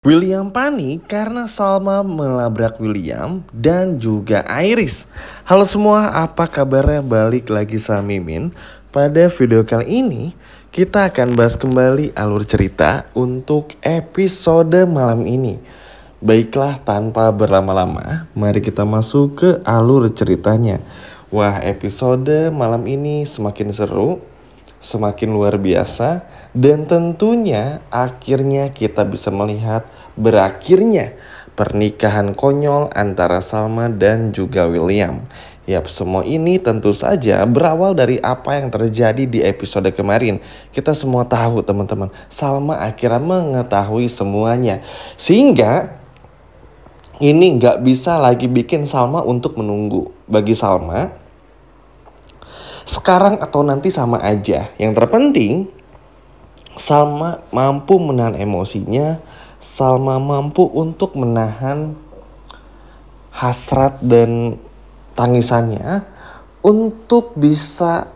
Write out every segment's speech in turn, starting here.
William panik karena Salma melabrak William dan juga Iris. Halo semua, apa kabarnya? Balik lagi sama Mimin. Pada video kali ini, kita akan bahas kembali alur cerita untuk episode malam ini. Baiklah, tanpa berlama-lama, mari kita masuk ke alur ceritanya. Wah, episode malam ini semakin seru, semakin luar biasa, dan tentunya akhirnya kita bisa melihat berakhirnya pernikahan konyol antara Salma dan juga William. Yap, semua ini tentu saja berawal dari apa yang terjadi di episode kemarin. Kita semua tahu teman-teman, Salma akhirnya mengetahui semuanya. Sehingga ini nggak bisa lagi bikin Salma untuk menunggu. Bagi Salma, sekarang atau nanti sama aja. Yang terpenting, Salma mampu menahan emosinya. Salma mampu untuk menahan hasrat dan tangisannya untuk bisa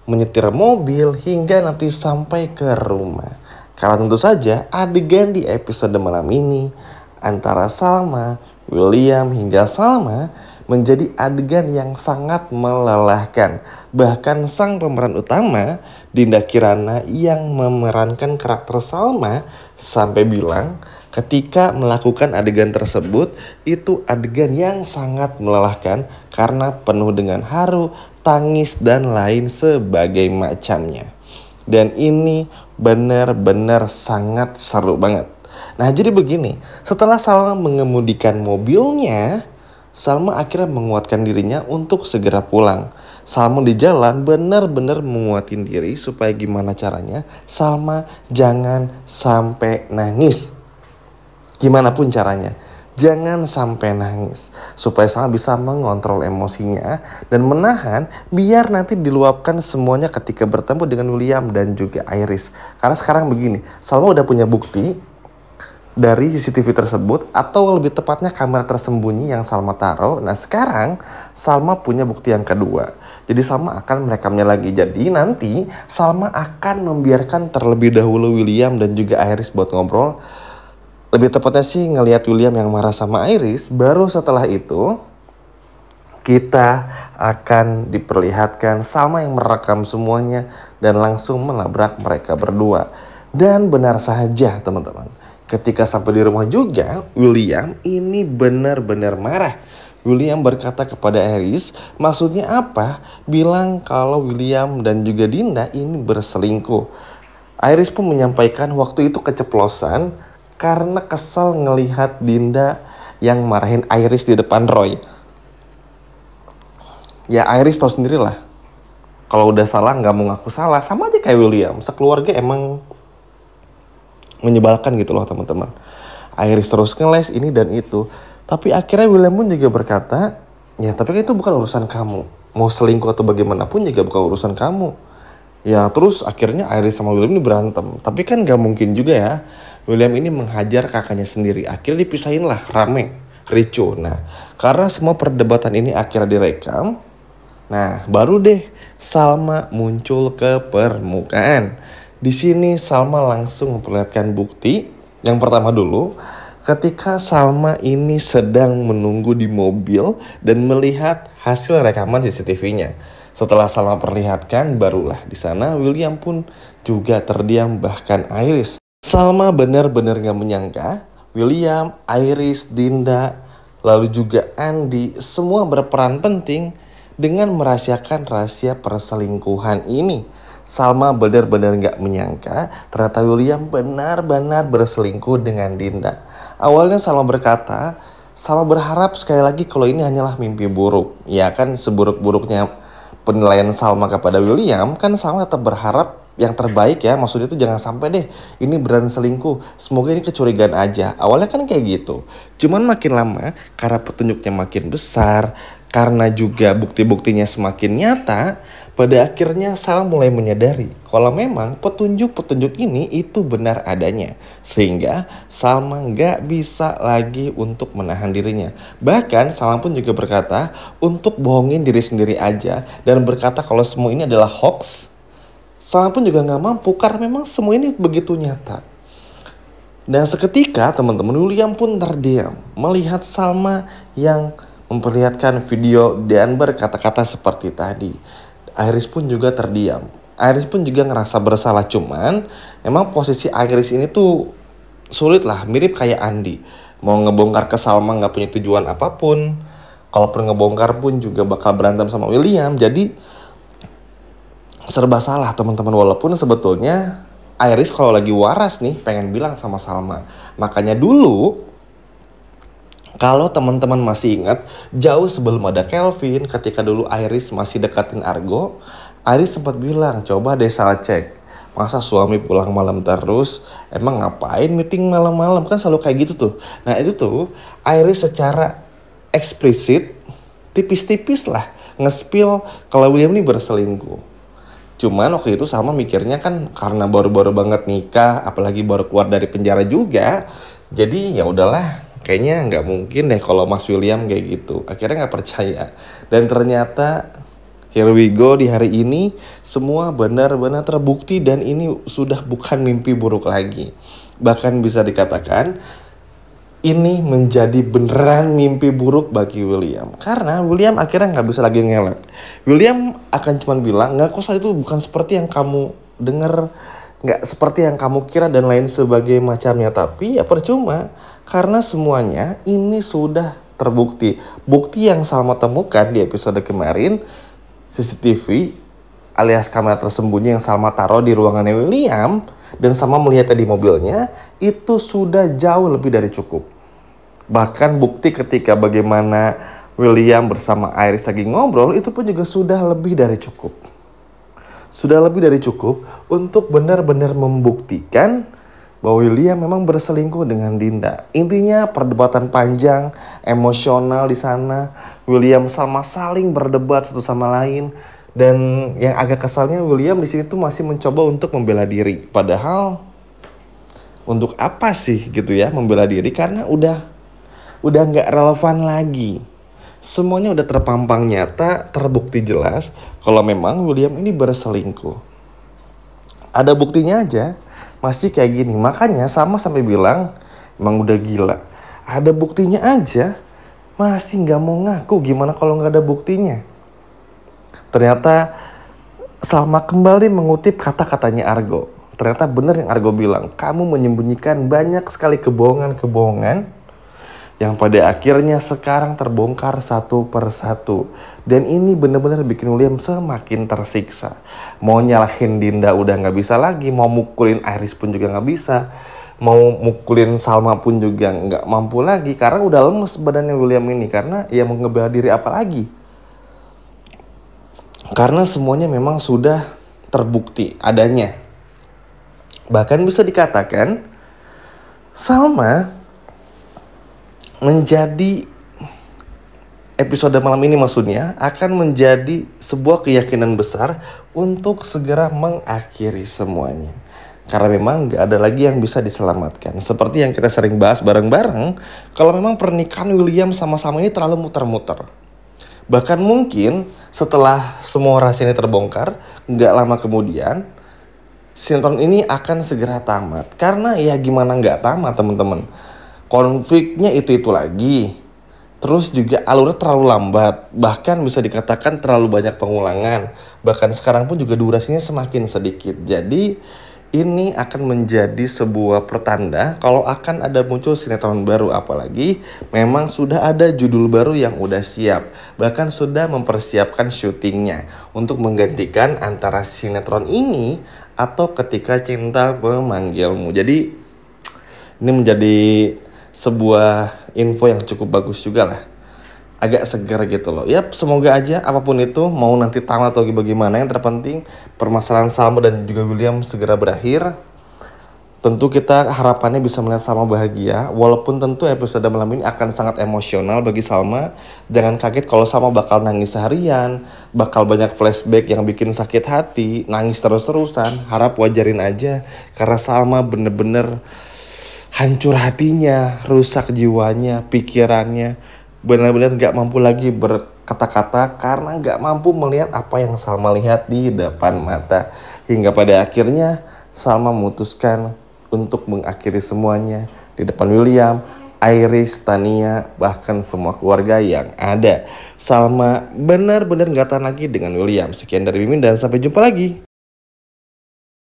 menyetir mobil hingga nanti sampai ke rumah. Karena tentu saja adegan di episode malam ini antara Salma, William hingga Salma menjadi adegan yang sangat melelahkan. Bahkan sang pemeran utama, Dinda Kirana yang memerankan karakter Salma, sampai bilang ketika melakukan adegan tersebut itu adegan yang sangat melelahkan karena penuh dengan haru, tangis dan lain sebagai macamnya. Dan ini benar-benar sangat seru banget. Nah, jadi begini, setelah Salma mengemudikan mobilnya, Salma akhirnya menguatkan dirinya untuk segera pulang. Salma di jalan benar-benar menguatin diri supaya gimana caranya Salma jangan sampai nangis. Gimana pun caranya, jangan sampai nangis. Supaya Salma bisa mengontrol emosinya dan menahan biar nanti diluapkan semuanya ketika bertemu dengan William dan juga Iris. Karena sekarang begini, Salma udah punya bukti dari CCTV tersebut, atau lebih tepatnya kamera tersembunyi yang Salma taruh. Nah, sekarang Salma punya bukti yang kedua. Jadi Salma akan merekamnya lagi. Jadi nanti Salma akan membiarkan terlebih dahulu William dan juga Iris buat ngobrol. Lebih tepatnya sih ngelihat William yang marah sama Iris. Baru setelah itu kita akan diperlihatkan Salma yang merekam semuanya dan langsung menabrak mereka berdua. Dan benar saja teman-teman, ketika sampai di rumah juga, William ini benar-benar marah. William berkata kepada Iris, maksudnya apa? Bilang kalau William dan juga Dinda ini berselingkuh. Iris pun menyampaikan waktu itu keceplosan karena kesal ngelihat Dinda yang marahin Iris di depan Roy. Ya, Iris tahu sendirilah, kalau udah salah nggak mau ngaku salah, sama aja kayak William. Sekeluarga emang menyebalkan gitu loh teman-teman. Iris terus ngeles ini dan itu. Tapi akhirnya William pun juga berkata, ya tapi kan itu bukan urusan kamu. Mau selingkuh atau bagaimanapun juga bukan urusan kamu. Ya terus akhirnya Iris sama William ini berantem. Tapi kan gak mungkin juga ya William ini menghajar kakaknya sendiri. Akhirnya dipisahin lah, rame, ricuh. Nah, karena semua perdebatan ini akhirnya direkam. Nah, baru deh Salma muncul ke permukaan. Di sini Salma langsung memperlihatkan bukti. Yang pertama dulu, ketika Salma ini sedang menunggu di mobil dan melihat hasil rekaman CCTV-nya. Setelah Salma perlihatkan, barulah di sana William pun juga terdiam, bahkan Iris. Salma benar-benar gak menyangka William, Iris, Dinda, lalu juga Andi semua berperan penting dengan merahasiakan rahasia perselingkuhan ini. Salma benar-benar gak menyangka ternyata William benar-benar berselingkuh dengan Dinda. Awalnya Salma berkata, Salma berharap sekali lagi kalau ini hanyalah mimpi buruk. Ya kan, seburuk-buruknya penilaian Salma kepada William, kan Salma tetap berharap yang terbaik ya. Maksudnya itu jangan sampai deh ini beneran selingkuh. Semoga ini kecurigaan aja. Awalnya kan kayak gitu. Cuman makin lama karena petunjuknya makin besar, karena juga bukti-buktinya semakin nyata, pada akhirnya Salma mulai menyadari kalau memang petunjuk-petunjuk ini itu benar adanya. Sehingga Salma gak bisa lagi untuk menahan dirinya. Bahkan Salma pun juga berkata untuk bohongin diri sendiri aja dan berkata kalau semua ini adalah hoax. Salma pun juga gak mampu karena memang semua ini begitu nyata. Dan seketika teman-teman William pun terdiam melihat Salma yang memperlihatkan video dan berkata-kata seperti tadi. Iris pun juga terdiam. Iris pun juga ngerasa bersalah, cuman emang posisi Iris ini tuh sulit lah, mirip kayak Andi. Mau ngebongkar ke Salma nggak punya tujuan apapun. Kalaupun ngebongkar pun juga bakal berantem sama William. Jadi serba salah teman-teman, walaupun sebetulnya Iris kalau lagi waras nih pengen bilang sama Salma. Makanya dulu kalau teman-teman masih ingat, jauh sebelum ada Kelvin, ketika dulu Iris masih deketin Argo, Iris sempat bilang, coba deh salah cek, masa suami pulang malam terus, emang ngapain meeting malam-malam, kan selalu kayak gitu tuh. Nah itu tuh Iris secara eksplisit tipis-tipis lah nge-spill kalau William ini berselingkuh. Cuman waktu itu Salma mikirnya kan karena baru-baru banget nikah, apalagi baru keluar dari penjara juga, jadi ya udahlah, kayaknya nggak mungkin deh kalau Mas William kayak gitu. Akhirnya nggak percaya. Dan ternyata here we go, di hari ini semua benar-benar terbukti dan ini sudah bukan mimpi buruk lagi. Bahkan bisa dikatakan ini menjadi beneran mimpi buruk bagi William. Karena William akhirnya nggak bisa lagi ngelak. William akan cuma bilang, nggak, kok saat itu bukan seperti yang kamu dengar, nggak seperti yang kamu kira dan lain sebagai macamnya. Tapi ya percuma, karena semuanya ini sudah terbukti. Bukti yang Salma temukan di episode kemarin, CCTV alias kamera tersembunyi yang Salma taruh di ruangannya William dan sama melihatnya di mobilnya, itu sudah jauh lebih dari cukup. Bahkan bukti ketika bagaimana William bersama Iris lagi ngobrol, itu pun juga sudah lebih dari cukup. Sudah lebih dari cukup untuk benar-benar membuktikan bahwa William memang berselingkuh dengan Dinda. Intinya perdebatan panjang, emosional di sana. William sama saling berdebat satu sama lain. Dan yang agak kesalnya William di sini tuh masih mencoba untuk membela diri. Padahal untuk apa sih gitu ya membela diri, karena udah nggak relevan lagi. Semuanya udah terpampang nyata, terbukti jelas kalau memang William ini berselingkuh. Ada buktinya aja masih kayak gini. Makanya sama sampai bilang emang udah gila. Ada buktinya aja masih nggak mau ngaku. Gimana kalau nggak ada buktinya? Ternyata Salma kembali mengutip kata-katanya Argo. Ternyata benar yang Argo bilang, kamu menyembunyikan banyak sekali kebohongan-kebohongan yang pada akhirnya sekarang terbongkar satu persatu. Dan ini benar-benar bikin William semakin tersiksa. Mau nyalahin Dinda udah gak bisa lagi, mau mukulin Iris pun juga gak bisa, mau mukulin Salma pun juga gak mampu lagi, karena udah lemes badannya William ini. Karena ya mau ngebela diri apa lagi, karena semuanya memang sudah terbukti adanya. Bahkan bisa dikatakan Salma menjadi episode malam ini maksudnya akan menjadi sebuah keyakinan besar untuk segera mengakhiri semuanya. Karena memang gak ada lagi yang bisa diselamatkan. Seperti yang kita sering bahas bareng-bareng, kalau memang pernikahan William sama-sama ini terlalu muter-muter. Bahkan mungkin setelah semua rahasia ini terbongkar, gak lama kemudian sinetron ini akan segera tamat. Karena ya gimana gak tamat teman-teman, konfliknya itu lagi. Terus juga alurnya terlalu lambat. Bahkan bisa dikatakan terlalu banyak pengulangan. Bahkan sekarang pun juga durasinya semakin sedikit. Jadi ini akan menjadi sebuah pertanda kalau akan ada muncul sinetron baru. Apalagi memang sudah ada judul baru yang udah siap. Bahkan sudah mempersiapkan syutingnya untuk menggantikan antara sinetron ini atau Ketika Cinta Memanggilmu. Jadi ini menjadi sebuah info yang cukup bagus juga lah. Agak segar gitu loh. Ya semoga aja apapun itu, mau nanti tamat atau bagaimana, yang terpenting permasalahan Salma dan juga William segera berakhir. Tentu kita harapannya bisa melihat Salma bahagia. Walaupun tentu episode malam ini akan sangat emosional bagi Salma. Jangan kaget kalau Salma bakal nangis seharian, bakal banyak flashback yang bikin sakit hati, nangis terus-terusan. Harap wajarin aja, karena Salma bener-bener hancur hatinya, rusak jiwanya, pikirannya, benar-benar gak mampu lagi berkata-kata karena gak mampu melihat apa yang Salma lihat di depan mata. Hingga pada akhirnya Salma memutuskan untuk mengakhiri semuanya di depan William, Iris, Tania, bahkan semua keluarga yang ada. Salma benar-benar gak tahan lagi dengan William. Sekian dari Mimin dan sampai jumpa lagi.